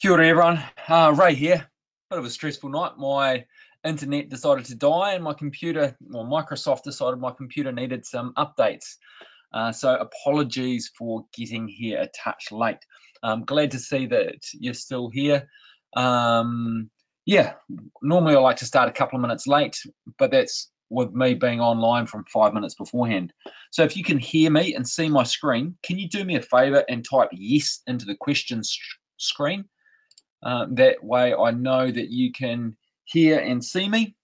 Kia ora everyone, Ray here. Bit of a stressful night. My internet decided to die and my computer, well, Microsoft decided my computer needed some updates. So apologies for getting here a touch late. Glad to see that you're still here. Yeah, normally I like to start a couple of minutes late, but that's with me being online from 5 minutes beforehand. So if you can hear me and see my screen, can you do me a favor and type yes into the questions screen? That way I know that you can hear and see me.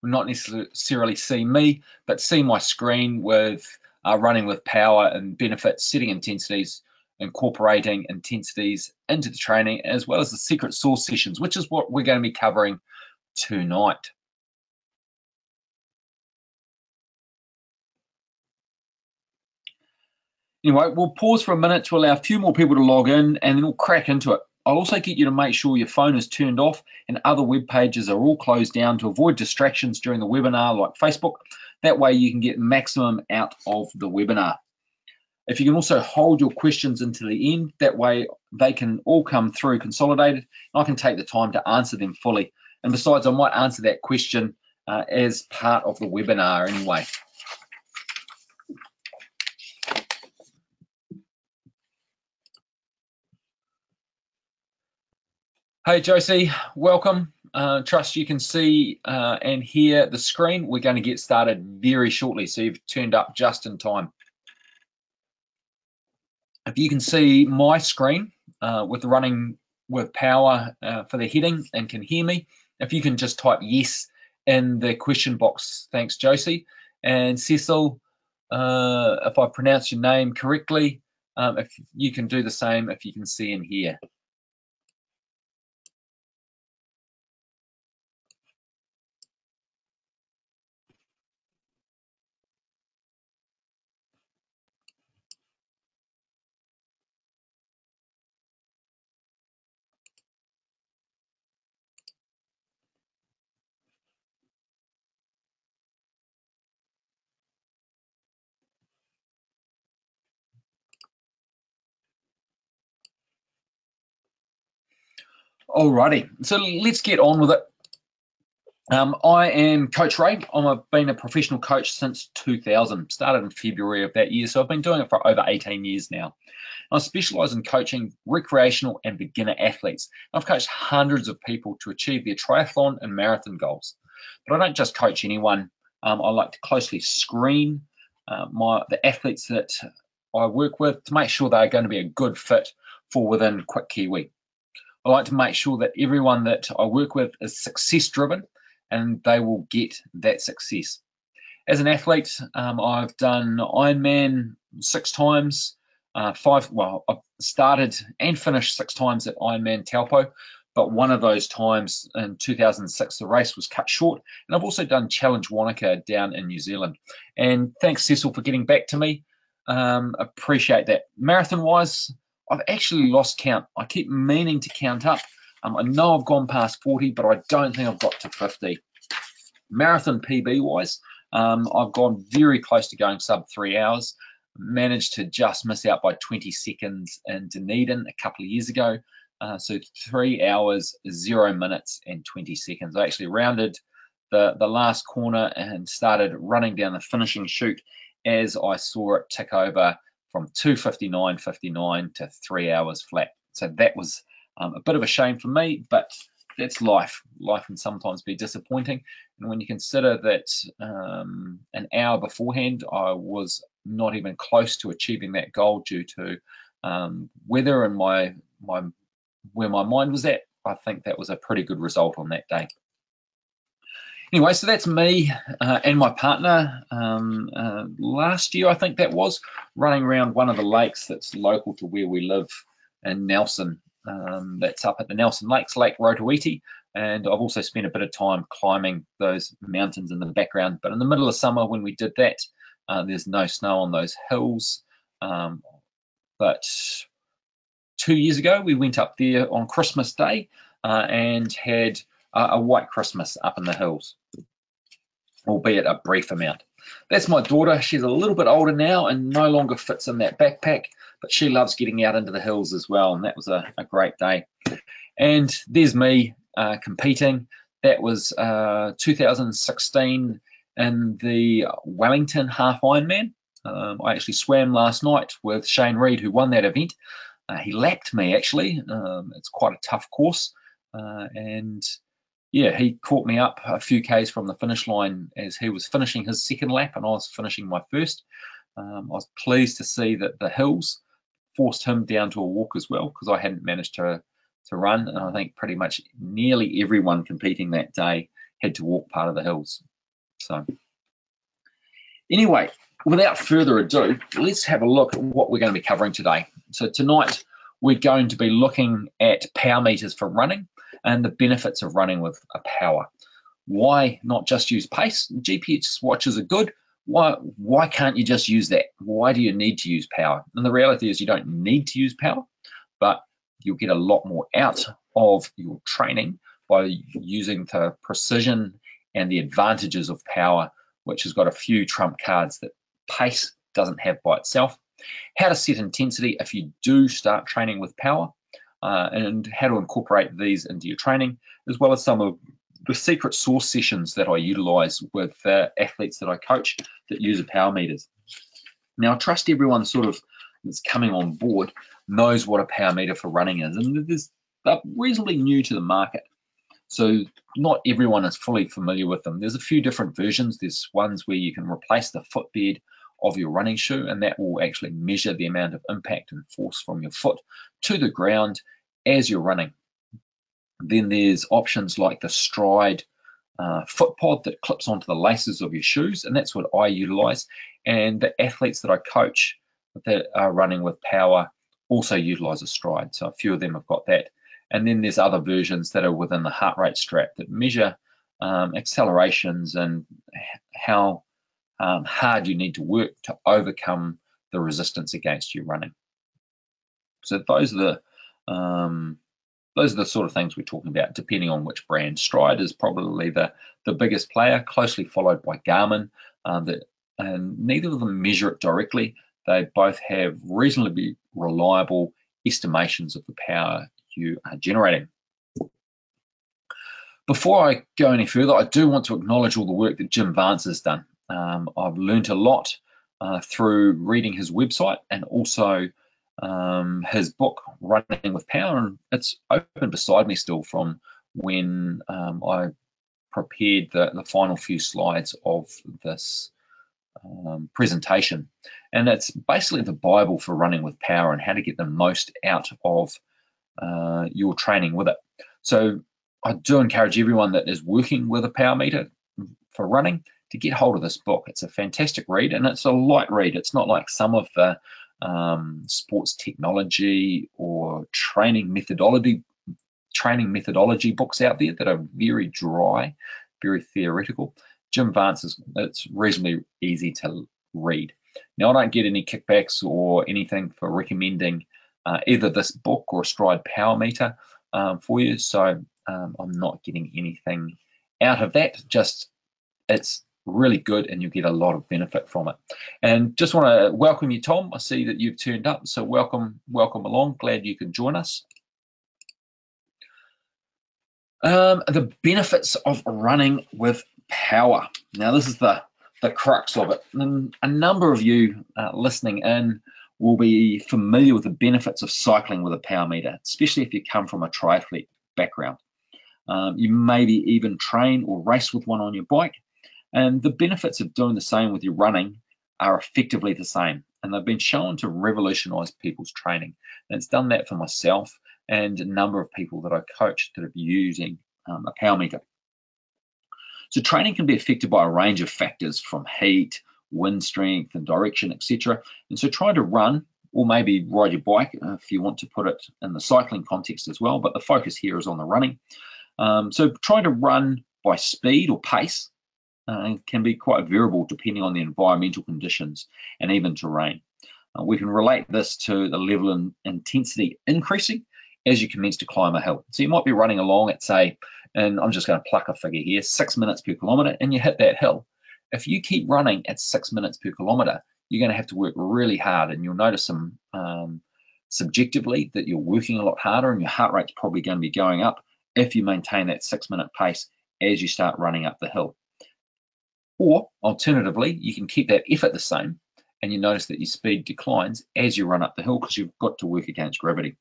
Not necessarily see me, but see my screen with running with power and benefits, setting intensities, incorporating intensities into the training, as well as the secret sauce sessions, which is what we're going to be covering tonight. Anyway, we'll pause for a minute to allow a few more people to log in and then we'll crack into it. I'll also get you to make sure your phone is turned off and other web pages are all closed down to avoid distractions during the webinar like Facebook. That way you can get maximum out of the webinar. If you can also hold your questions into the end, that way they can all come through consolidated and I can take the time to answer them fully. And besides, I might answer that question as part of the webinar anyway. Hey Josie, welcome. Trust you can see and hear the screen. We're going to get started very shortly, so you've turned up just in time. If you can see my screen with the running with power for the heading and can hear me, if you can just type yes in the question box. Thanks, Josie. And Cecil, if I pronounce your name correctly, if you can do the same if you can see and hear. Alrighty, so let's get on with it. I am Coach Ray. I've been a professional coach since 2000, started in February of that year, so I've been doing it for over 18 years now. I specialise in coaching recreational and beginner athletes. I've coached hundreds of people to achieve their triathlon and marathon goals. But I don't just coach anyone. I like to closely screen the athletes that I work with to make sure they're going to be a good fit for within Qwik Kiwi. I like to make sure that everyone that I work with is success driven and they will get that success. As an athlete, I've done Ironman 6 times, I've started and finished 6 times at Ironman Taupo, but one of those times in 2006, the race was cut short. And I've also done Challenge Wanaka down in New Zealand. And thanks, Cecil, for getting back to me. Appreciate that. Marathon-wise, I've actually lost count. I keep meaning to count up. I know I've gone past 40, but I don't think I've got to 50. Marathon PB-wise, I've gone very close to going sub 3 hours. Managed to just miss out by 20 seconds in Dunedin a couple of years ago. So 3 hours, 0 minutes and 20 seconds. I actually rounded the last corner and started running down the finishing chute as I saw it tick over from 2:59.59 to 3 hours flat. So that was a bit of a shame for me, but that's life. Life can sometimes be disappointing. And when you consider that an hour beforehand, I was not even close to achieving that goal due to weather and where my mind was at, I think that was a pretty good result on that day. Anyway, so that's me and my partner last year, I think that was, running around one of the lakes that's local to where we live in Nelson. That's up at the Nelson Lakes, Lake Rotoiti, and I've also spent a bit of time climbing those mountains in the background. But in the middle of summer when we did that, there's no snow on those hills. But 2 years ago, we went up there on Christmas Day and had a white Christmas up in the hills, albeit a brief amount. That's my daughter. She's a little bit older now and no longer fits in that backpack, but she loves getting out into the hills as well, and that was a great day. And there's me competing. That was 2016 in the Wellington Half Ironman. I actually swam last night with Shane Reed, who won that event. He lapped me, actually. It's quite a tough course. And yeah, he caught me up a few Ks from the finish line as he was finishing his second lap and I was finishing my first. I was pleased to see that the hills forced him down to a walk as well, because I hadn't managed to run. And I think pretty much nearly everyone competing that day had to walk part of the hills. So anyway, without further ado, let's have a look at what we're going to be covering today. So tonight, we're going to be looking at power meters for running and the benefits of running with a power. Why not just use pace? GPS watches are good. Why can't you just use that? Why do you need to use power? And the reality is you don't need to use power, but you'll get a lot more out of your training by using the precision and the advantages of power, which has got a few trump cards that pace doesn't have by itself. How to set intensity if you do start training with power, and how to incorporate these into your training, as well as some of the secret sauce sessions that I utilize with athletes that I coach that use power meters. Now, I trust everyone sort of that's coming on board knows what a power meter for running is, and they're reasonably new to the market. So not everyone is fully familiar with them. There's a few different versions. There's ones where you can replace the footbed of your running shoe, and that will actually measure the amount of impact and force from your foot to the ground as you're running. Then there's options like the Stride foot pod that clips onto the laces of your shoes, and that's what I utilize. And the athletes that I coach that are running with power also utilize a Stride. So a few of them have got that. And then there's other versions that are within the heart rate strap that measure accelerations and how hard you need to work to overcome the resistance against you running. So those are the sort of things we're talking about, depending on which brand. Stride is probably the biggest player, closely followed by Garmin. And neither of them measure it directly. They both have reasonably reliable estimations of the power you are generating. Before I go any further, I do want to acknowledge all the work that Jim Vance has done. I've learned a lot through reading his website and also his book, Running with Power, and it's open beside me still from when I prepared the final few slides of this presentation. And it's basically the Bible for running with power and how to get the most out of your training with it. So I do encourage everyone that is working with a power meter for running to get hold of this book. It's a fantastic read, and it's a light read. It's not like some of the sports technology or training methodology books out there that are very dry, very theoretical. Jim Vance it's reasonably easy to read. Now, I don't get any kickbacks or anything for recommending either this book or a Stride power meter for you, so I'm not getting anything out of that. Just it's really good and you get a lot of benefit from it. And just want to welcome you, Tom. I see that you've turned up, so welcome along. Glad you can join us. The benefits of running with power. Now, this is the crux of it. And a number of you listening in will be familiar with the benefits of cycling with a power meter, especially if you come from a triathlete background. You maybe even train or race with one on your bike. And the benefits of doing the same with your running are effectively the same. And they've been shown to revolutionize people's training. And it's done that for myself and a number of people that I coach that are using a power meter. So training can be affected by a range of factors from heat, wind strength and direction, etc. And so trying to run or maybe ride your bike if you want to put it in the cycling context as well, but the focus here is on the running. So trying to run by speed or pace can be quite variable depending on the environmental conditions and even terrain. We can relate this to the level of intensity increasing as you commence to climb a hill. So you might be running along at, say, and I'm just going to pluck a figure here, 6 minutes per kilometre, and you hit that hill. If you keep running at 6 minutes per kilometre, you're going to have to work really hard, and you'll notice some subjectively that you're working a lot harder, and your heart rate's probably going to be going up if you maintain that 6 minute pace as you start running up the hill. Or alternatively, you can keep that effort the same, and you notice that your speed declines as you run up the hill because you've got to work against gravity.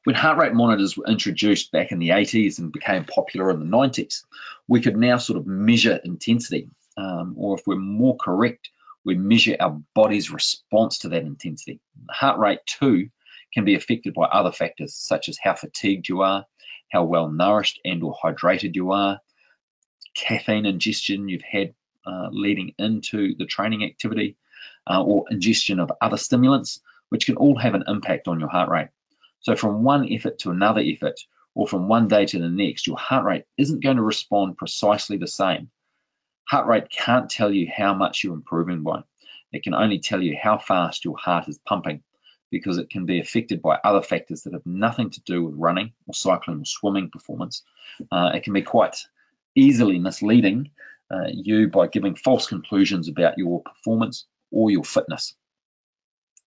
When heart rate monitors were introduced back in the 80s and became popular in the 90s, we could now sort of measure intensity, or if we're more correct, we measure our body's response to that intensity. Heart rate too can be affected by other factors such as how fatigued you are, how well nourished and or hydrated you are, caffeine ingestion you've had leading into the training activity, or ingestion of other stimulants, which can all have an impact on your heart rate. So from one effort to another effort, or from one day to the next, your heart rate isn't going to respond precisely the same. Heart rate can't tell you how much you're improving by. It can only tell you how fast your heart is pumping, because it can be affected by other factors that have nothing to do with running or cycling or swimming performance. It can be quite easily misleading you by giving false conclusions about your performance or your fitness.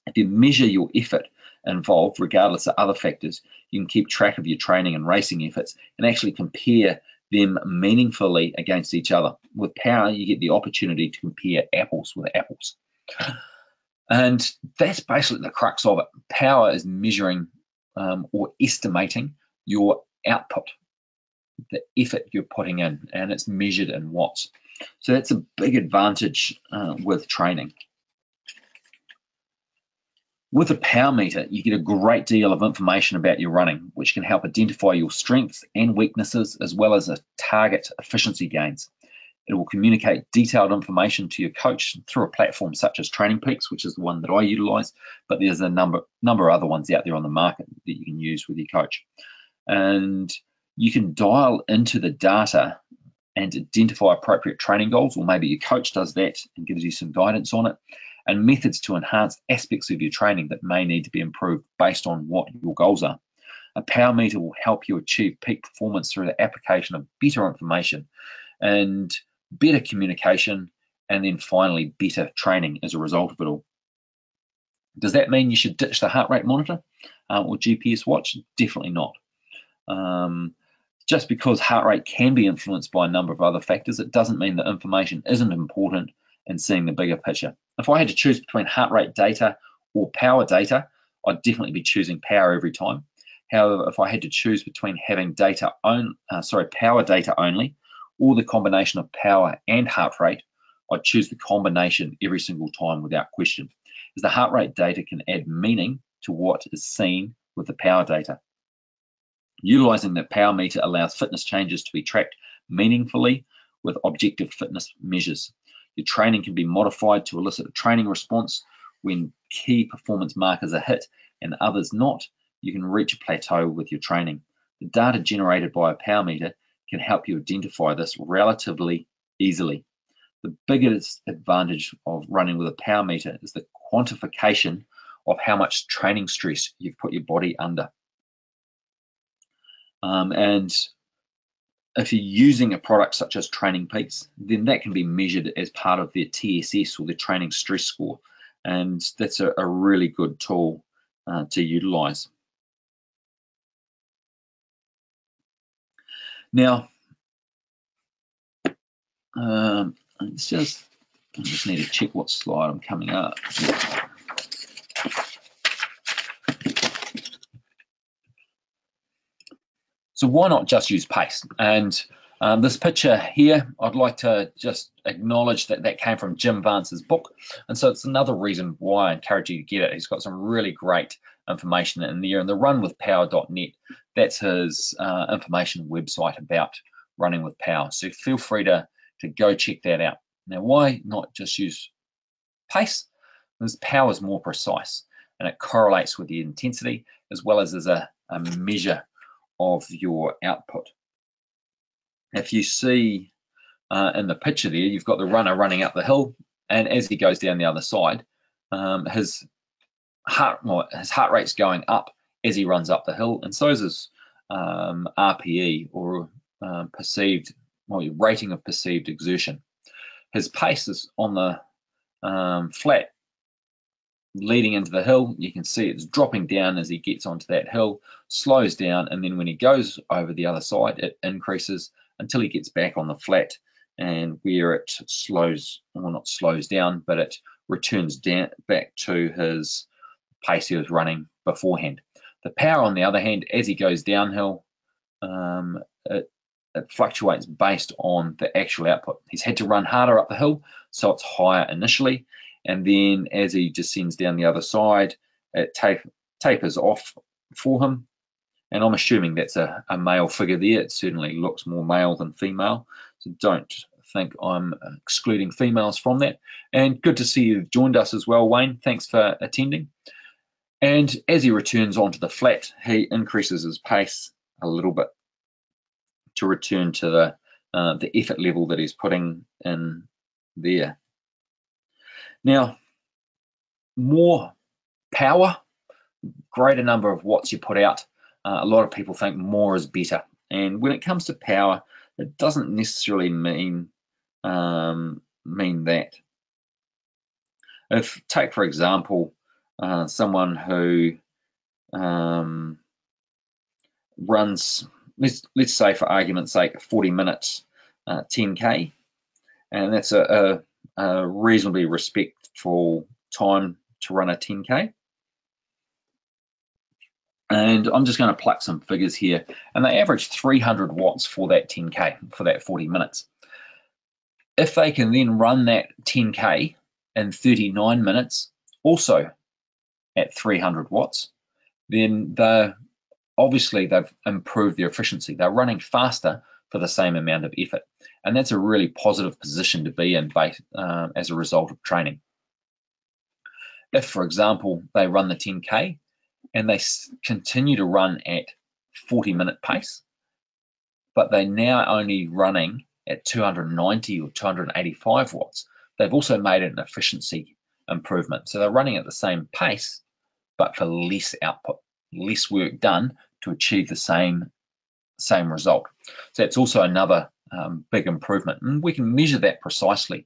If you measure your effort involved, regardless of other factors, you can keep track of your training and racing efforts and actually compare them meaningfully against each other. With power, you get the opportunity to compare apples with apples. And that's basically the crux of it. Power is measuring or estimating your output, the effort you're putting in, and it's measured in watts. So that's a big advantage with training. With a power meter, you get a great deal of information about your running, which can help identify your strengths and weaknesses, as well as target efficiency gains. It will communicate detailed information to your coach through a platform such as Training Peaks, which is the one that I utilize, but there's a number of other ones out there on the market that you can use with your coach. And you can dial into the data and identify appropriate training goals, or maybe your coach does that and gives you some guidance on it, and methods to enhance aspects of your training that may need to be improved based on what your goals are. A power meter will help you achieve peak performance through the application of better information and better communication, and then finally better training as a result of it all. Does that mean you should ditch the heart rate monitor or GPS watch? Definitely not. Just because heart rate can be influenced by a number of other factors, it doesn't mean that information isn't important in seeing the bigger picture. If I had to choose between heart rate data or power data, I'd definitely be choosing power every time. However, if I had to choose between having power data only, or the combination of power and heart rate, I'd choose the combination every single time without question, as the heart rate data can add meaning to what is seen with the power data. Utilizing the power meter allows fitness changes to be tracked meaningfully with objective fitness measures. Your training can be modified to elicit a training response when key performance markers are hit and others not. You can reach a plateau with your training. The data generated by a power meter can help you identify this relatively easily. The biggest advantage of running with a power meter is the quantification of how much training stress you've put your body under. And if you're using a product such as Training Peaks, then that can be measured as part of their TSS, or their training stress score. And that's a really good tool to utilize. Now, I just need to check what slide I'm coming up. So why not just use pace? And this picture here, I'd like to just acknowledge that came from Jim Vance's book. And so it's another reason why I encourage you to get it. He's got some really great information in there. And the runwithpower.net, that's his information website about running with power. So feel free to go check that out. Now, why not just use pace? Because power is more precise and it correlates with the intensity, as well as a measure of your output. If you see in the picture there, you've got the runner running up the hill, and as he goes down the other side, his heart rate's going up as he runs up the hill, and so is his RPE, or rating of perceived exertion. His pace is on the flat leading into the hill. You can see it's dropping down as he gets onto that hill, slows down, and then when he goes over the other side, it increases until he gets back on the flat, and where it slows, well, not slows down, but it returns down back to his pace he was running beforehand. The power, on the other hand, as he goes downhill, it fluctuates based on the actual output. He's had to run harder up the hill, so it's higher initially, and then as he descends down the other side, it tapers off for him. And I'm assuming that's a male figure there. It certainly looks more male than female, so don't think I'm excluding females from that. And good to see you've joined us as well, Wayne. Thanks for attending. And as he returns onto the flat, he increases his pace a little bit to return to the effort level that he's putting in there. Now, more power, greater number of watts you put out. A lot of people think more is better, and when it comes to power, it doesn't necessarily mean that. If, take for example, someone who runs, let's say for argument's sake, 40 minutes 10K, and that's a reasonably respectful time to run a 10K. And I'm just going to pluck some figures here, and they average 300 watts for that 10K, for that 40 minutes. If they can then run that 10K in 39 minutes, also at 300 watts, then obviously they've improved their efficiency. They're running faster for the same amount of effort, and that's a really positive position to be in as a result of training. If, for example, they run the 10K and they continue to run at 40-minute pace, but they're now only running at 290 or 285 watts, they've also made an efficiency improvement. So they're running at the same pace, but for less output, less work done to achieve the same result. So it's also another big improvement, and we can measure that precisely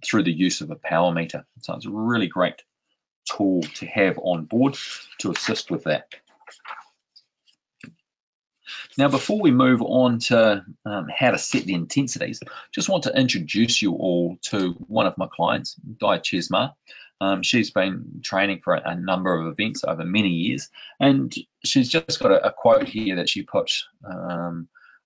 through the use of a power meter. So it's a really great tool to have on board to assist with that. Now, before we move on to how to set the intensities, just want to introduce you all to one of my clients, Di Chesmar. She's been training for a number of events over many years, and she's just got a quote here that she put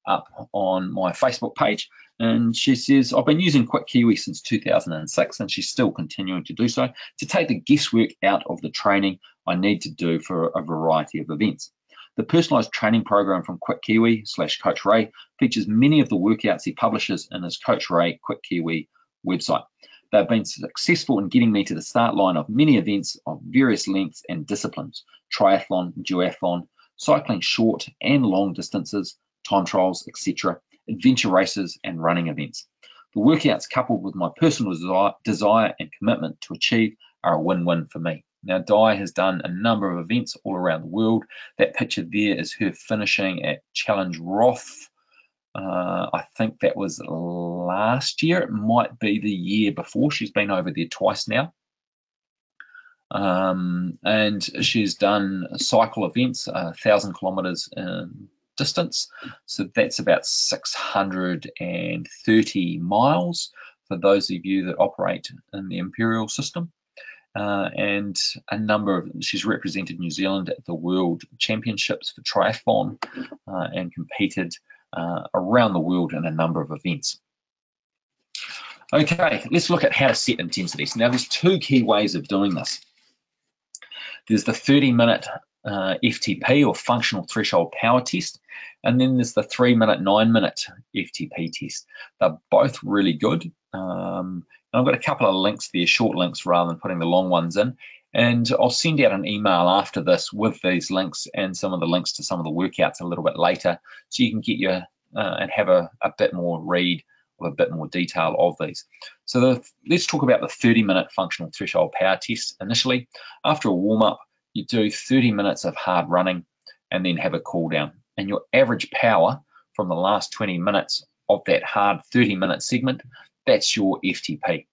up on my Facebook page. And she says, I've been using Qwik Kiwi since 2006, and she's still continuing to do so, to take the guesswork out of the training I need to do for a variety of events. The personalised training program from Qwik Kiwi / Coach Ray features many of the workouts he publishes in his Coach Ray Qwik Kiwi website. They've been successful in getting me to the start line of many events of various lengths and disciplines: triathlon, duathlon, cycling short and long distances, time trials, etc., adventure races and running events. The workouts, coupled with my personal desire and commitment to achieve, are a win-win for me. Now, Di has done a number of events all around the world. That picture there is her finishing at Challenge Roth. I think that was last year. It might be the year before. She's been over there twice now. And she's done cycle events, 1,000 kilometers in distance. So that's about 630 miles for those of you that operate in the imperial system. And she's represented New Zealand at the World Championships for Triathlon and competed around the world in a number of events. Okay, let's look at how to set intensities. Now, there's two key ways of doing this. There's the 30-minute FTP, or functional threshold power test, and then there's the 3-minute, 9-minute FTP test. They're both really good. I've got a couple of links there, short links rather than putting the long ones in, and I'll send out an email after this with these links and some of the links to some of the workouts a little bit later, so you can get your and have a bit more read of a bit more detail of these. So let's talk about the 30-minute functional threshold power test initially. After a warm-up, you do 30 minutes of hard running and then have a cool down, and your average power from the last 20 minutes of that hard 30-minute segment that's your FTP.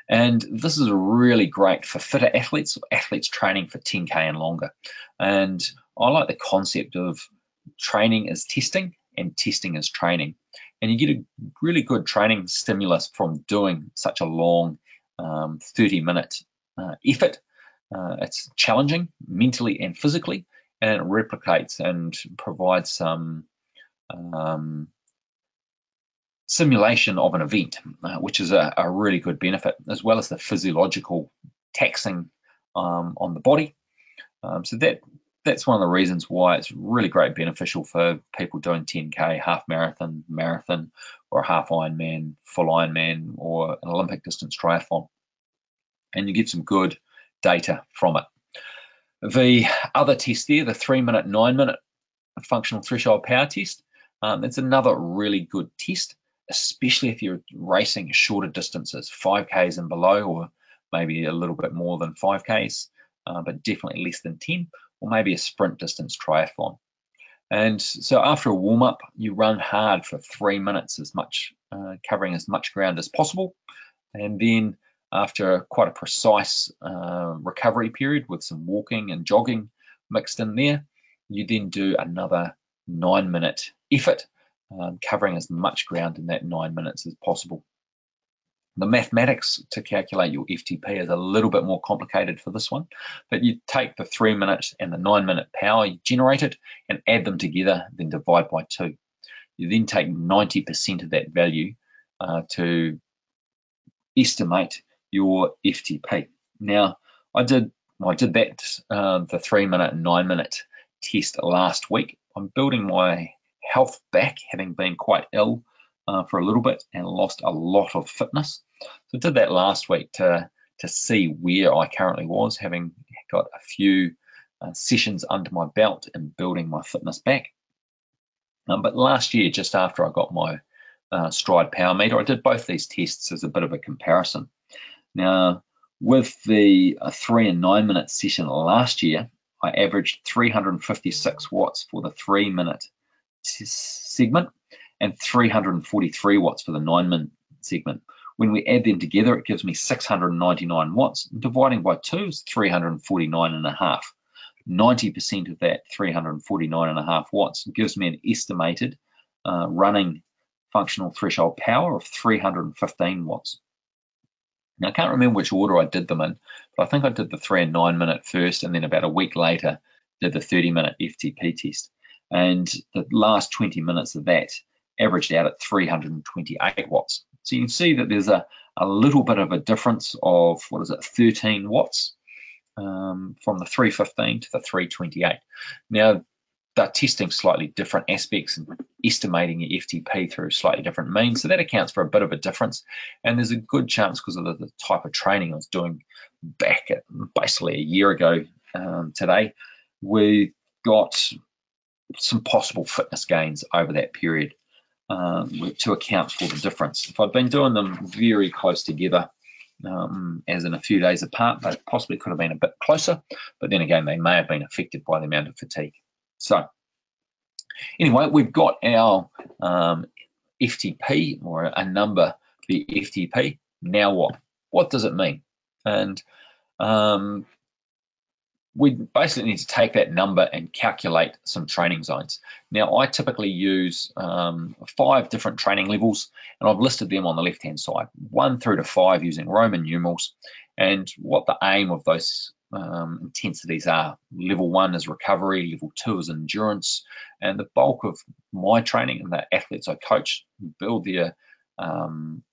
And this is really great for fitter athletes, athletes training for 10K and longer. And I like the concept of training is testing and testing is training. And you get a really good training stimulus from doing such a long 30-minute effort. It's challenging mentally and physically, and it replicates and provides some simulation of an event, which is a really good benefit, as well as the physiological taxing on the body. So that's one of the reasons why it's really great beneficial for people doing 10K, half marathon, marathon, or a half Ironman, full Ironman, or an Olympic distance triathlon. And you get some good data from it. The other test there, the 3-minute, 9-minute functional threshold power test, it's another really good test, especially if you're racing shorter distances, 5Ks and below, or maybe a little bit more than 5Ks, but definitely less than 10, or maybe a sprint distance triathlon. And so after a warm-up, you run hard for 3 minutes, covering as much ground as possible. And then after quite a precise recovery period with some walking and jogging mixed in there, you then do another 9-minute effort, covering as much ground in that 9 minutes as possible. The mathematics to calculate your FTP is a little bit more complicated for this one, but you take the 3-minute and the 9-minute power you generated and add them together, then divide by 2. You then take 90% of that value to estimate your FTP. Now, I did that, the 3-minute and 9-minute test last week. I'm building my health back, having been quite ill for a little bit and lost a lot of fitness. So I did that last week to see where I currently was, having got a few sessions under my belt and building my fitness back. But last year, just after I got my Stride Power Meter, I did both these tests as a bit of a comparison. Now, with the 3 and 9 minute session last year, I averaged 356 watts for the 3-minute segment and 343 watts for the 9-minute segment. When we add them together, it gives me 699 watts. Dividing by 2 is 349.5. 90% of that 349.5 watts gives me an estimated running functional threshold power of 315 watts. Now, I can't remember which order I did them in, but I think I did the 3 and 9 minute first, and then about a week later did the 30-minute FTP test. And the last 20 minutes of that averaged out at 328 watts. So you can see that there's a little bit of a difference of, 13 watts from the 315 to the 328. Now, they're testing slightly different aspects and estimating your FTP through slightly different means. So that accounts for a bit of a difference. And there's a good chance, because of the type of training I was doing back at basically a year ago today, we got some possible fitness gains over that period to account for the difference. If I'd been doing them very close together, as in a few days apart, they possibly could have been a bit closer, but then again, they may have been affected by the amount of fatigue. So anyway, we've got our FTP, or a number for the FTP. Now what? What does it mean? And we basically need to take that number and calculate some training zones. Now, I typically use 5 different training levels, and I've listed them on the left-hand side, 1 through to 5 using Roman numerals, and what the aim of those intensities are. Level 1 is recovery, level 2 is endurance, and the bulk of my training and the athletes I coach build their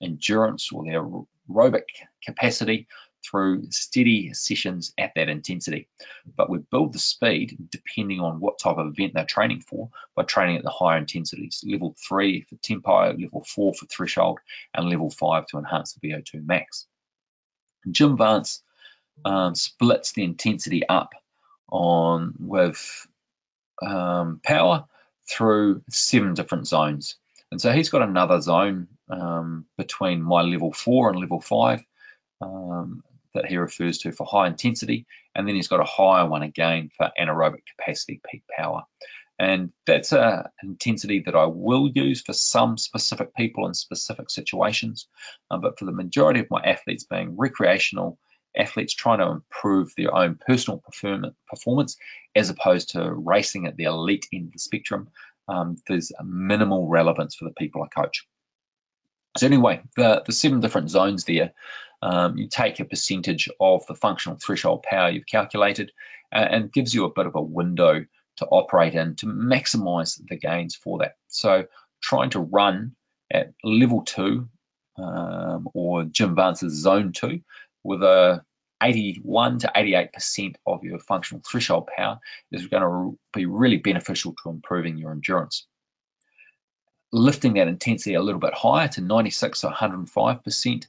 endurance or their aerobic capacity through steady sessions at that intensity. But we build the speed depending on what type of event they're training for by training at the higher intensities. Level 3 for tempo, level 4 for threshold, and level 5 to enhance the VO2 max. Jim Vance splits the intensity up with power through 7 different zones. And so he's got another zone between my level 4 and level 5 that he refers to for high intensity, and then he's got a higher one again for anaerobic capacity peak power. And that's an intensity that I will use for some specific people in specific situations. But for the majority of my athletes being recreational athletes trying to improve their own personal performance as opposed to racing at the elite end of the spectrum, there's a minimal relevance for the people I coach. So anyway, the 7 different zones there, you take a percentage of the functional threshold power you've calculated and gives you a bit of a window to operate in to maximize the gains for that. So trying to run at level 2 or Jim Vance's zone 2 with a 81 to 88% of your functional threshold power is going to be really beneficial to improving your endurance. Lifting that intensity a little bit higher to 96 to 105%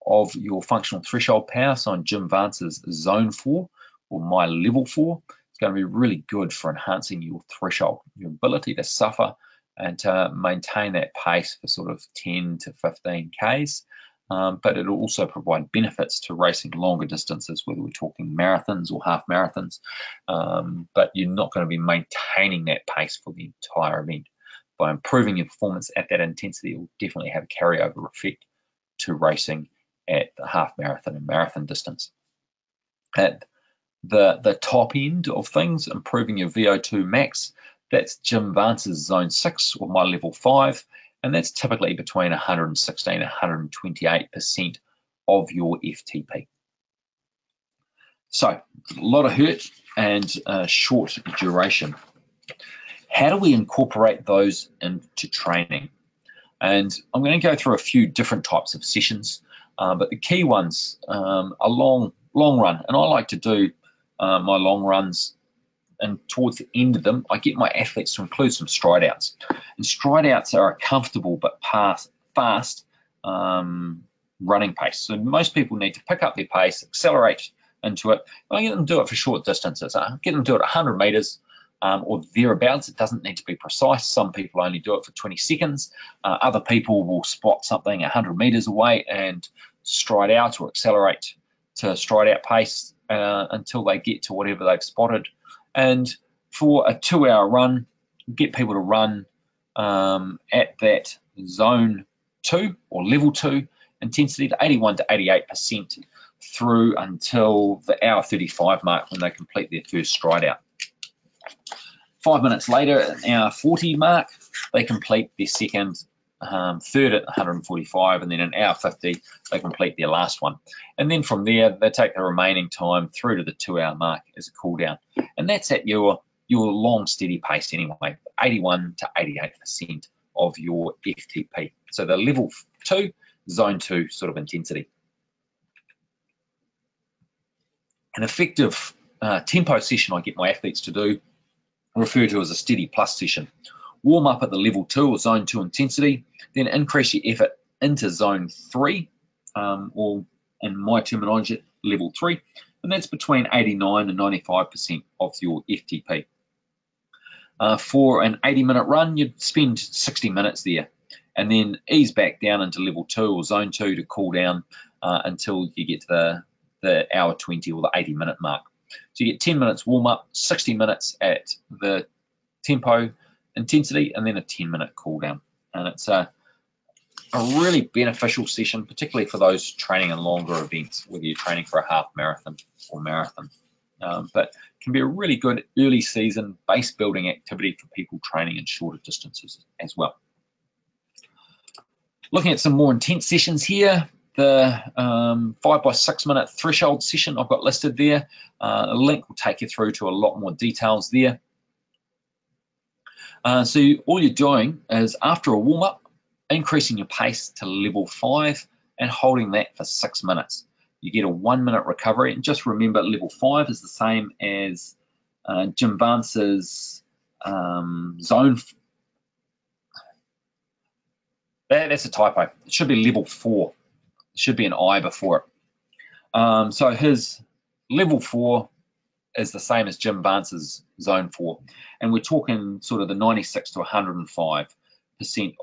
of your functional threshold power, so on Jim Vance's zone 4 or my level 4, it's going to be really good for enhancing your threshold, your ability to suffer and to maintain that pace for sort of 10 to 15 Ks. But it'll also provide benefits to racing longer distances, whether we're talking marathons or half marathons. But you're not going to be maintaining that pace for the entire event. By improving your performance at that intensity, it will definitely have a carryover effect to racing at the half marathon and marathon distance. At the top end of things, improving your VO2 max, that's Jim Vance's zone 6 or my level 5, and that's typically between 116 and 128% of your FTP. So a lot of hurt and short duration. How do we incorporate those into training? And I'm going to go through a few different types of sessions, but the key ones are long run, and I like to do my long runs, and towards the end of them, I get my athletes to include some stride outs. And stride outs are a comfortable but fast running pace. So most people need to pick up their pace, accelerate into it. I get them to do it for short distances. I get them to do it 100 meters or thereabouts. It doesn't need to be precise. Some people only do it for 20 seconds. Other people will spot something 100 meters away and stride out or accelerate to stride out pace until they get to whatever they've spotted. And for a 2-hour run, get people to run at that zone 2 or level 2 intensity to 81 to 88% through until the hour 35 mark when they complete their first stride out. 5 minutes later, at an hour 40 mark, they complete their second, third at 145, and then an hour 50, they complete their last one. And then from there, they take the remaining time through to the 2-hour mark as a cool down. And that's at your long, steady pace anyway, 81 to 88% of your FTP. So the level 2, zone 2 sort of intensity. An effective tempo session I get my athletes to do, referred to as a steady plus session. Warm up at the level 2 or zone 2 intensity, then increase your effort into zone 3, or in my terminology, level 3, and that's between 89 and 95% of your FTP. For an 80-minute run, you'd spend 60 minutes there, and then ease back down into level 2 or zone 2 to cool down until you get to the hour 20 or the 80-minute mark. So you get 10 minutes warm up, 60 minutes at the tempo intensity, and then a 10-minute cool down. And it's a really beneficial session, particularly for those training in longer events, whether you're training for a half marathon or marathon. But can be a really good early season base building activity for people training in shorter distances as well. Looking at some more intense sessions here, the 5 by 6 minute threshold session I've got listed there. A link will take you through to a lot more details there. So all you're doing is, after a warm up, increasing your pace to level 5 and holding that for 6 minutes. You get a 1-minute recovery, and just remember level 5 is the same as Jim Vance's zone. That's a typo. It should be level 4. It should be an I before it. So his level 4 is the same as Jim Vance's zone 4, and we're talking sort of the 96 to 105%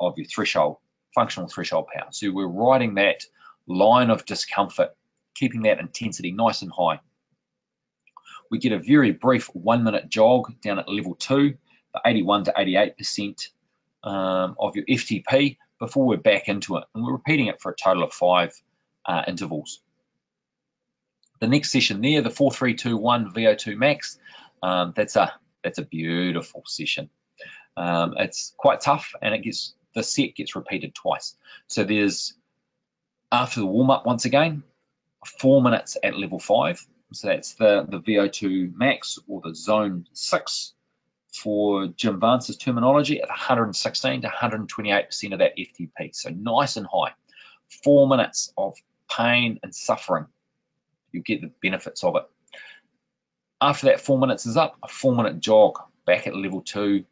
of your threshold, functional threshold power. So we're riding that line of discomfort, keeping that intensity nice and high. We get a very brief 1-minute jog down at level 2, the 81 to 88% of your FTP before we're back into it. And we're repeating it for a total of 5 intervals. The next session there, the 4-3-2-1 VO2 max, that's a beautiful session. It's quite tough, and the set gets repeated twice. So there's, after the warm-up once again, 4 minutes at level 5. So that's the VO2 max, or the zone 6 for Jim Vance's terminology, at 116 to 128% of that FTP. So nice and high. 4 minutes of pain and suffering. You get the benefits of it. After that 4 minutes is up, a 4-minute jog back at level 2,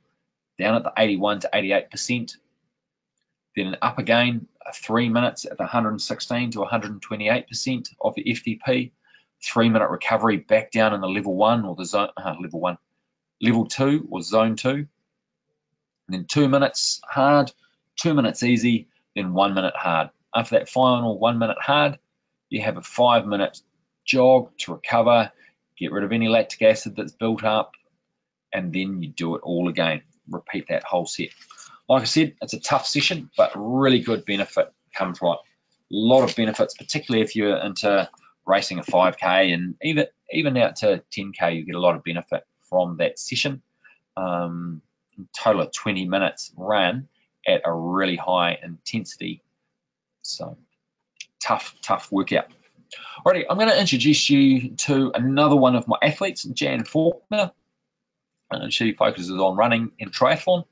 down at the 81 to 88%. Then up again, 3 minutes at the 116 to 128% of your FTP. 3-minute recovery back down in the level 1 or the zone, level 2 or zone 2. And then 2 minutes hard, 2 minutes easy, then 1 minute hard. After that final 1 minute hard, you have a 5-minute jog to recover, get rid of any lactic acid that's built up, and then you do it all again. Repeat that whole set. Like I said, it's a tough session, but really good benefit comes right. A lot of benefits, particularly if you're into racing a 5K, and even out to 10K, you get a lot of benefit from that session. Total of 20 minutes run at a really high intensity. So tough workout. Alrighty, I'm going to introduce you to another one of my athletes, Janne Faulkner. And she focuses on running and triathlon.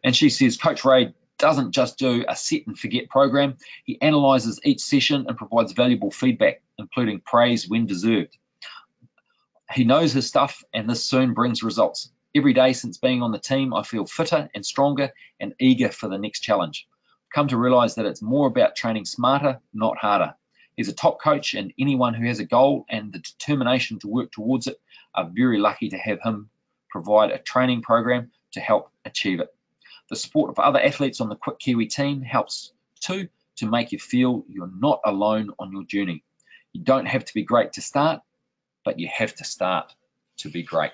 And she says, Coach Ray doesn't just do a set and forget program. He analyzes each session and provides valuable feedback, including praise when deserved. He knows his stuff, and this soon brings results. Every day since being on the team, I feel fitter and stronger and eager for the next challenge. I've come to realize that it's more about training smarter, not harder. He's a top coach, and anyone who has a goal and the determination to work towards it are very lucky to have him provide a training program to help achieve it. The support of other athletes on the Qwik Kiwi team helps too, to make you feel you're not alone on your journey. You don't have to be great to start, but you have to start to be great.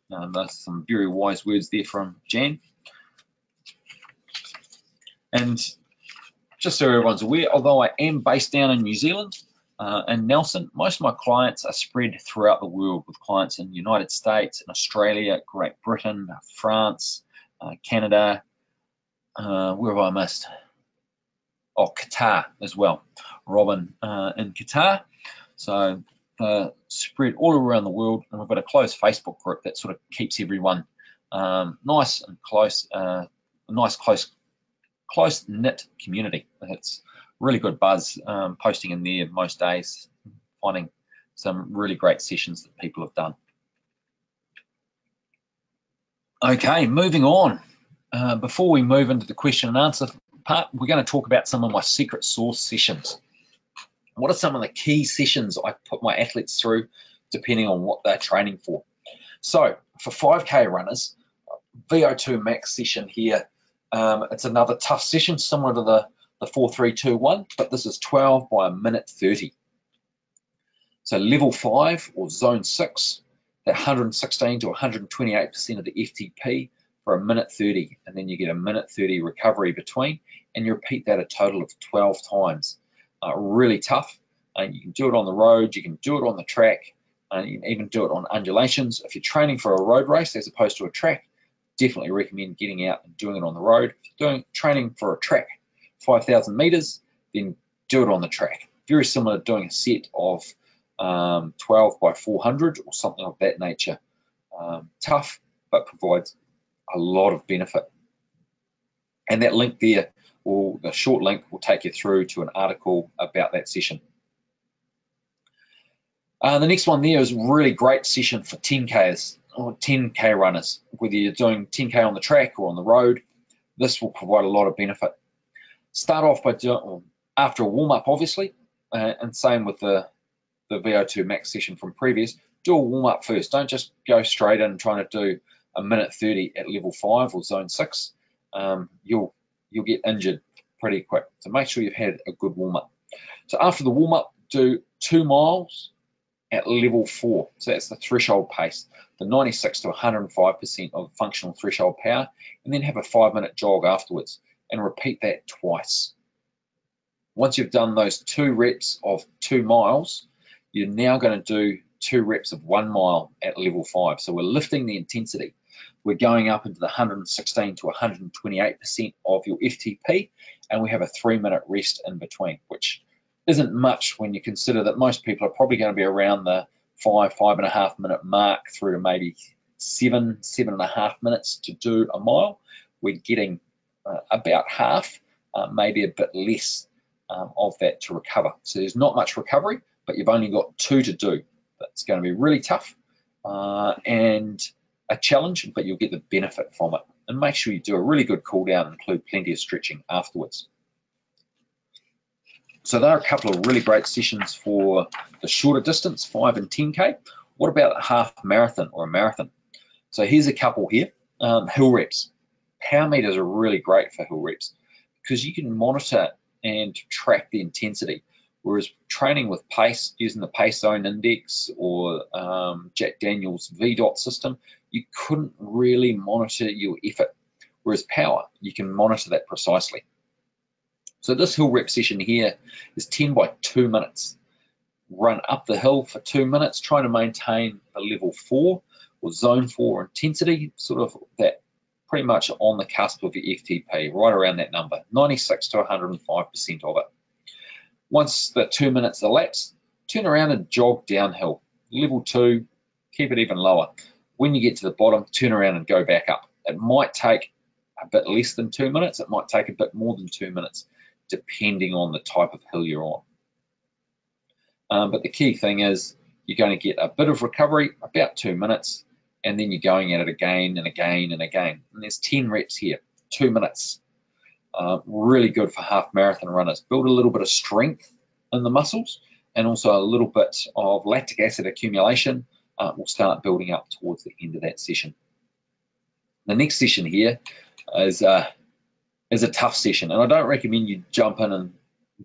There's some very wise words there from Janne. And just so everyone's aware, although I am based down in New Zealand, in Nelson, most of my clients are spread throughout the world, with clients in the United States, in Australia, Great Britain, France, Canada, where have I missed? Oh, Qatar as well. Robin in Qatar. So spread all around the world, and we've got a closed Facebook group that sort of keeps everyone nice and close, a nice close-knit community. It's really good buzz posting in there most days, finding some really great sessions that people have done. Okay, moving on. Before we move into the question and answer part, we're going to talk about some of my secret sauce sessions. What are some of the key sessions I put my athletes through depending on what they're training for? So for 5K runners, VO2 max session here, it's another tough session similar to the 4-3-2-1, but this is 12 by a minute 30. So level 5 or zone 6, that 116 to 128% of the FTP for a minute 30, and then you get a minute 30 recovery between, and you repeat that a total of 12 times. Really tough. You can do it on the road, you can do it on the track, you can even do it on undulations. If you're training for a road race as opposed to a track, definitely recommend getting out and doing it on the road. If you're training for a track, 5,000 meters, then do it on the track. Very similar to doing a set of 12 by 400 or something of that nature. Tough, but provides a lot of benefit. And that link there, or the short link, will take you through to an article about that session. The next one there is a really great session for 10Ks or 10K runners. Whether you're doing 10K on the track or on the road, this will provide a lot of benefit. Start off by doing, after a warm-up obviously, and same with the VO2 max session from previous, do a warm-up first. Don't just go straight in trying to do a minute 30 at level 5 or zone 6. You'll get injured pretty quick. So make sure you've had a good warm-up. So after the warm-up, do 2 miles at level 4. So that's the threshold pace, the 96 to 105% of functional threshold power, and then have a 5-minute jog afterwards, and repeat that twice. Once you've done those 2 reps of 2 miles, you're now going to do 2 reps of 1 mile at level 5. So we're lifting the intensity. We're going up into the 116 to 128% of your FTP, and we have a 3-minute rest in between, which isn't much when you consider that most people are probably going to be around the 5.5 minute mark through to maybe 7.5 minutes to do a mile. We're getting about half, maybe a bit less of that to recover. So there's not much recovery, but you've only got 2 to do. That's going to be really tough and a challenge, but you'll get the benefit from it. And make sure you do a really good cool down and include plenty of stretching afterwards. So there are a couple of really great sessions for the shorter distance, 5 and 10K. What about a half marathon or a marathon? So here's a couple here. Hill reps. Power meters are really great for hill reps because you can monitor and track the intensity. Whereas training with pace, using the pace zone index or Jack Daniels VDOT system, you couldn't really monitor your effort. Whereas power, you can monitor that precisely. So this hill rep session here is 10 by 2 minutes. Run up the hill for 2 minutes, trying to maintain a level 4 or zone 4 intensity, sort of that pretty much on the cusp of your FTP, right around that number, 96 to 105% of it. Once the 2 minutes elapse, turn around and jog downhill. Level 2, keep it even lower. When you get to the bottom, turn around and go back up. It might take a bit less than 2 minutes. It might take a bit more than 2 minutes, depending on the type of hill you're on. But the key thing is you're going to get a bit of recovery, about 2 minutes, and then you're going at it again and again and again. And there's 10 reps here, 2 minutes. Really good for half marathon runners. Build a little bit of strength in the muscles and also a little bit of lactic acid accumulation will start building up towards the end of that session. The next session here is a tough session, and I don't recommend you jump in and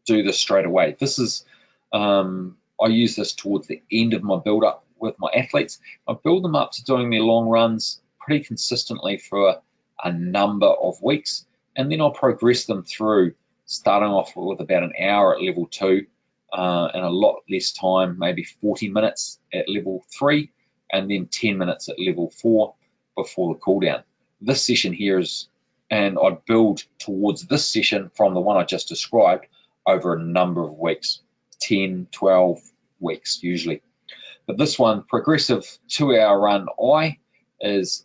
do this straight away. This is, I use this towards the end of my build up with my athletes. I build them up to doing their long runs pretty consistently for a number of weeks, and then I'll progress them through, starting off with about an hour at level 2 and a lot less time, maybe 40 minutes at level 3, and then 10 minutes at level 4 before the cool down. This session here is, and I build towards this session from the one I just described over a number of weeks, 10, 12 weeks usually. But this one, progressive 2-hour run I, is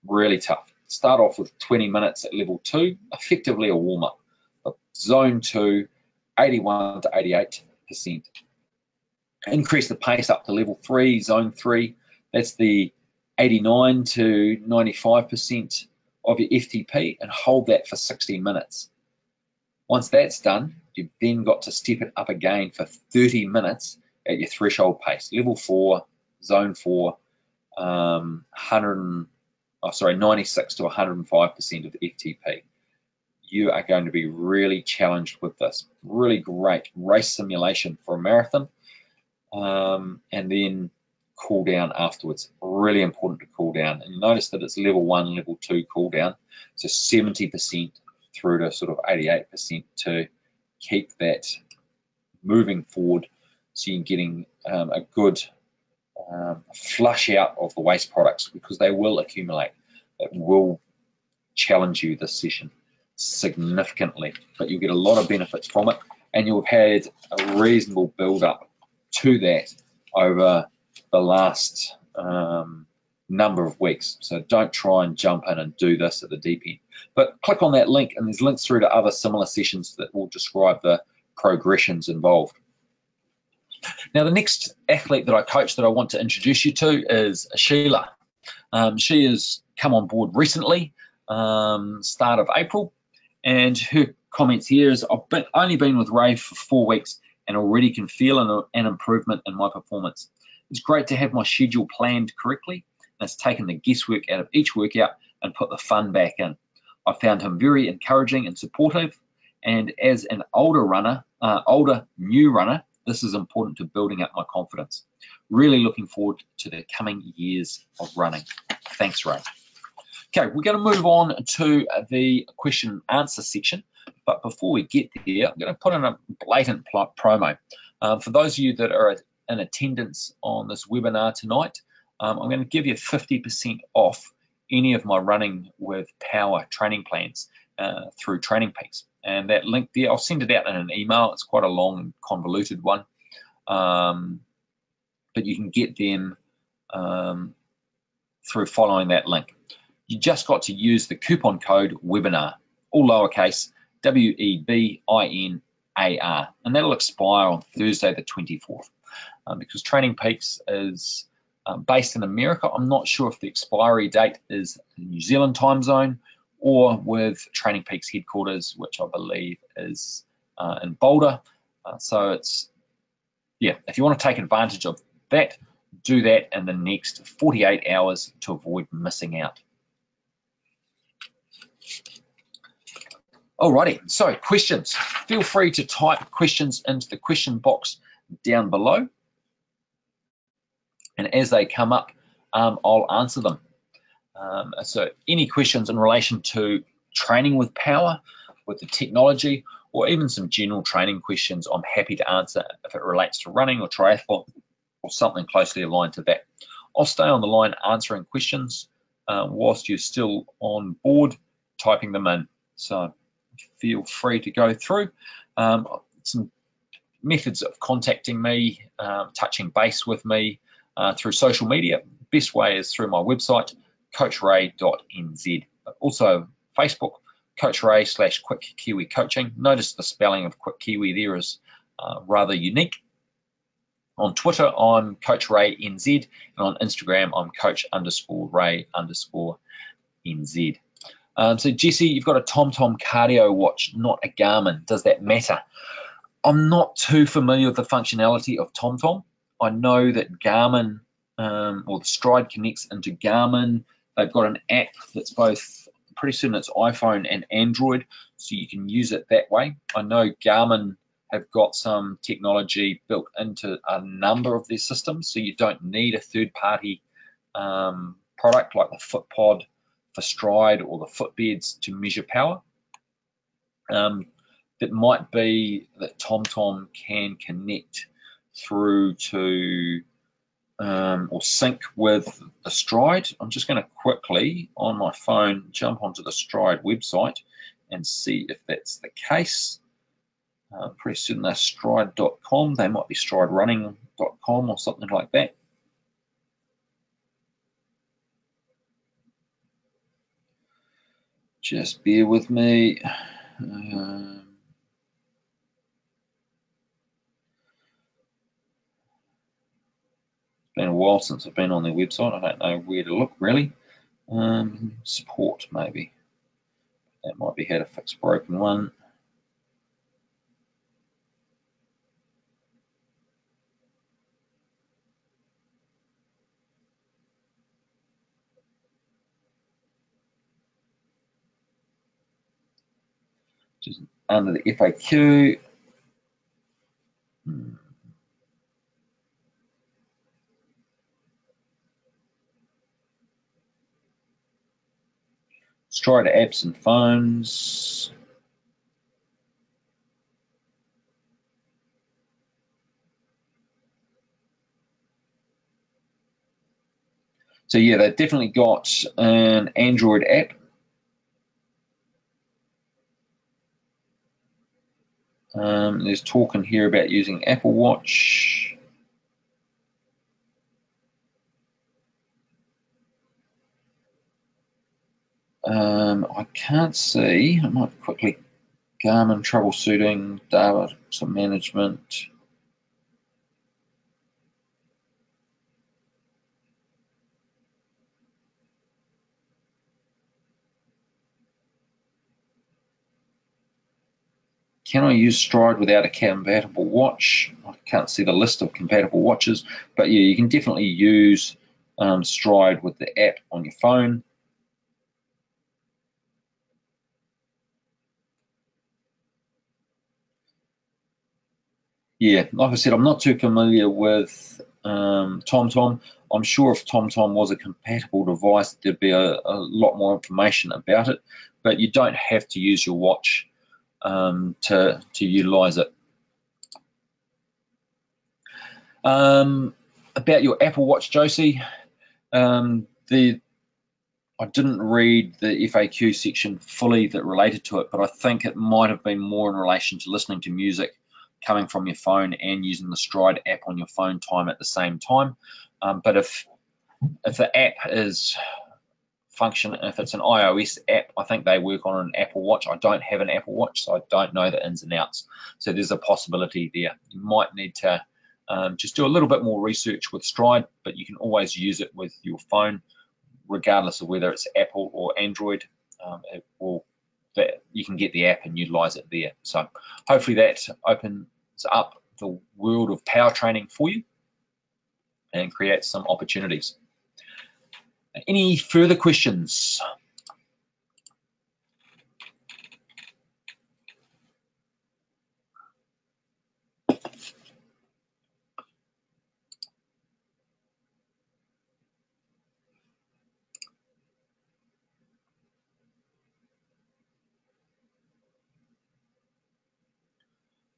really tough. Start off with 20 minutes at level 2, effectively a warm-up. Zone 2, 81 to 88%. Increase the pace up to level 3, zone 3. That's the 89 to 95% of your FTP, and hold that for 60 minutes. Once that's done, you've then got to step it up again for 30 minutes at your threshold pace, level 4, zone 4, 96 to 105% of the FTP. You are going to be really challenged with this. Really great race simulation for a marathon, and then cool down afterwards. Really important to cool down. And you notice that it's level 1, level 2 cool down, so 70% through to sort of 88% to keep that moving forward, so you're getting a good flush out of the waste products, because they will accumulate. It will challenge you this session significantly, but you'll get a lot of benefits from it, and you'll have had a reasonable build up to that over the last number of weeks. So don't try and jump in and do this at the deep end, but click on that link, and there's links through to other similar sessions that will describe the progressions involved. Now, the next athlete that I coach that I want to introduce you to is Sheila. She has come on board recently, start of April, and her comments here is, I've only been with Ray for 4 weeks and already can feel an improvement in my performance. It's great to have my schedule planned correctly, and it's taken the guesswork out of each workout and put the fun back in. I found him very encouraging and supportive, and as an older new runner, This is important to building up my confidence. Really looking forward to the coming years of running. Thanks, Ray. Okay, we're going to move on to the question and answer section. But before we get there, I'm going to put in a blatant promo. For those of you that are in attendance on this webinar tonight, I'm going to give you 50% off any of my running with power training plans through Training Peaks. And that link there, I'll send it out in an email. It's quite a long and convoluted one. But you can get them through following that link. You just got to use the coupon code webinar, all lowercase, WEBINAR, and that'll expire on Thursday the 24th. Because Training Peaks is based in America, I'm not sure if the expiry date is the New Zealand time zone or with Training Peaks headquarters, which I believe is in Boulder. So it's, yeah, if you want to take advantage of that, do that in the next 48 hours to avoid missing out. Alrighty, so questions. Feel free to type questions into the question box down below. And as they come up, I'll answer them. So any questions in relation to training with power, with the technology, or even some general training questions, I'm happy to answer if it relates to running or triathlon or something closely aligned to that. I'll stay on the line answering questions whilst you're still on board typing them in. So feel free to go through. Some methods of contacting me, touching base with me through social media. Best way is through my website, coachray.nz. Also Facebook, Coach Ray /Qwik Kiwi Coaching. Notice the spelling of Qwik Kiwi there is rather unique. On Twitter, I'm Coach Ray NZ, and on Instagram, I'm Coach_Ray_NZ. So Jesse, you've got a TomTom cardio watch, not a Garmin. Does that matter? I'm not too familiar with the functionality of TomTom. I know that Garmin, or the Stride connects into Garmin. They've got an app that's both, pretty soon it's iPhone and Android, so you can use it that way. I know Garmin have got some technology built into a number of their systems, so you don't need a third-party product like the FootPod for Stride or the Footbeds to measure power. It might be that TomTom can connect through to or sync with the Stride. I'm just going to quickly on my phone jump onto the Stride website and see if that's the case. Pretty soon they're stride.com. They might be striderunning.com or something like that. Just bear with me. It's been a while since I've been on their website. I don't know where to look really. Support maybe. That might be how to fix a broken one. Just under the FAQ. Stride apps and phones. So yeah, they've definitely got an Android app. There's talk in here about using Apple Watch. I can't see. I might quickly Garmin troubleshooting, data management. Can I use Stride without a compatible watch? I can't see the list of compatible watches, but yeah, you can definitely use Stride with the app on your phone. Yeah, like I said, I'm not too familiar with TomTom. I'm sure if TomTom was a compatible device, there'd be a lot more information about it, but you don't have to use your watch to utilize it. About your Apple Watch, Josie, I didn't read the FAQ section fully that related to it, but I think it might have been more in relation to listening to music coming from your phone and using the Stride app on your phone time at the same time. But if the app is if it's an iOS app, I think they work on an Apple Watch. I don't have an Apple Watch, so I don't know the ins and outs. So there's a possibility there. You might need to just do a little bit more research with Stride, but you can always use it with your phone, regardless of whether it's Apple or Android. You can get the app and utilize it there. So hopefully that opens up the world of power training for you and creates some opportunities. Any further questions?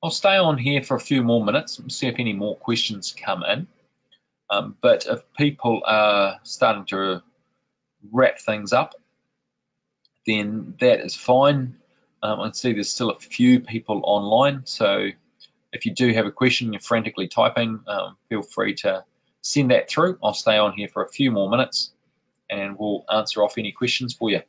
I'll stay on here for a few more minutes and see if any more questions come in. But if people are starting to wrap things up, then that is fine. I can see there's still a few people online, so if you do have a question you're frantically typing, feel free to send that through. I'll stay on here for a few more minutes and we'll answer off any questions for you.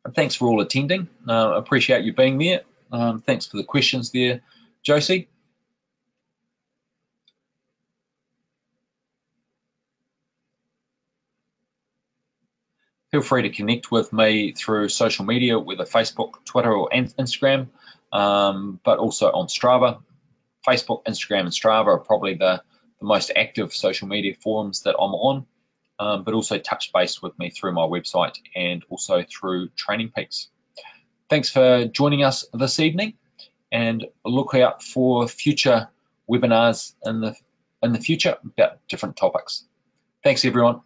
And thanks for all attending. Appreciate you being there. Thanks for the questions there, Josie. Feel free to connect with me through social media, whether Facebook, Twitter, or Instagram, but also on Strava. Facebook, Instagram, and Strava are probably the most active social media forums that I'm on, but also touch base with me through my website and also through Training Peaks. Thanks for joining us this evening, and look out for future webinars in the future about different topics. Thanks, everyone.